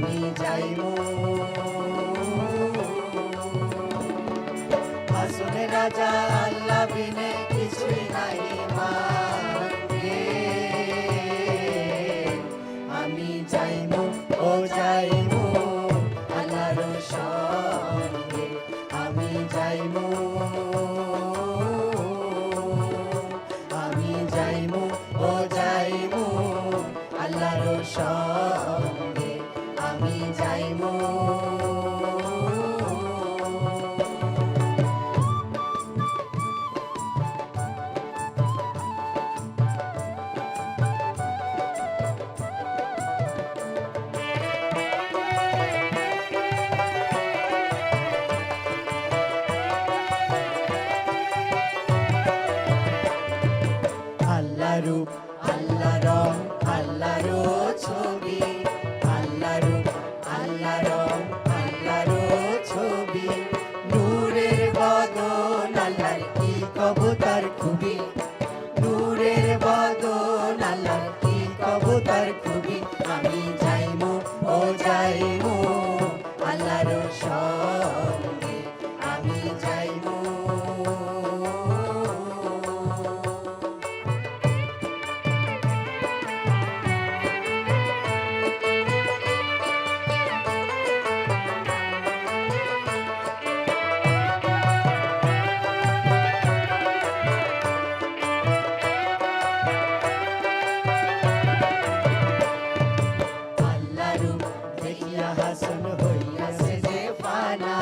আমি যাইমু হাসনে রাজা আল্লাহ বিনে কিছুই নাই মাঝে আমি যাইমু ও যাইমু আল্লাহর সঙ্গে আমি যাইমু আমি যাইমু ও যাইমু আল্লাহর সঙ্গে আমি যাইমু আল্লাহ রূপ আল্লাহ রং আল্লাহর ছবি আল্লাহ রূপ আল্লাহ রং আল্লাহর ছবি নূরের বদন আল্লাহর কি কবুতর খুবই নূরের বদন আল্লাহর কি কবুতর খুবই আমি যাইমু ও যাইমু আল্লাহর সঙ্গে আমি যাইমু হাসন হইয়াছে যে ফানা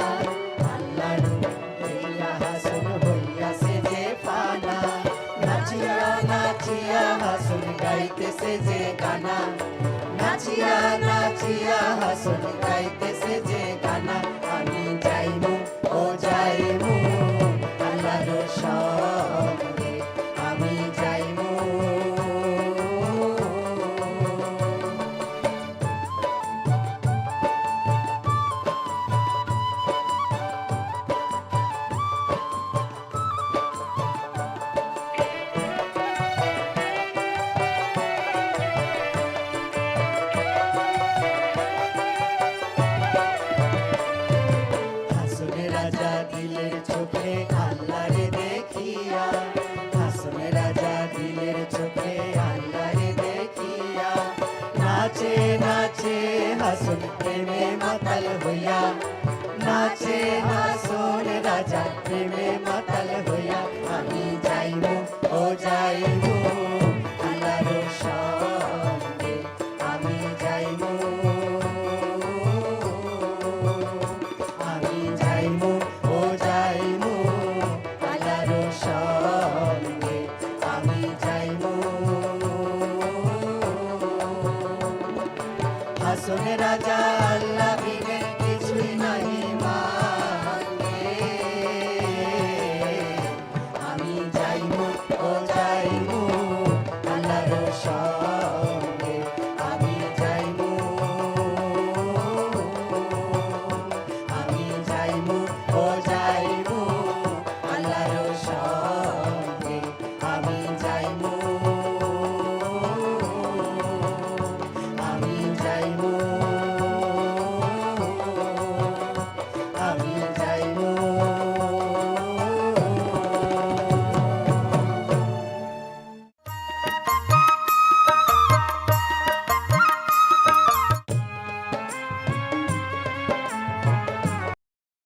আল্লাহ রূপ দেখিয়া হাসন হইয়াছে যে ফানা নাচিয়া নাচিয়া হাসন গাইতেছে যে গানা নাচিয়া নাচিয়া হাসন গাইতেছে যে গানা আমি যাইমু ও যাইমু আল্লাহর সঙ্গে আমি যাইমু রাজা দিলের চোখে আল্লাহরে দেখিয়া হাসনে রাজা দিলের চোখে আল্লাহরে দেখিয়া নাচে নাচে হাসন প্রেমে মাতাল হইয়া নাচে হাসন রাজা প্রেমে মাতাল হইয়া আমি যাইমু ও যাইমু আল্লাহর সঙ্গে আমি যাইমু আমি যাইমু ও যাইমু আল্লাহর সঙ্গে আমি যাইমু হাসনে রাজা আল্লাহ বিনে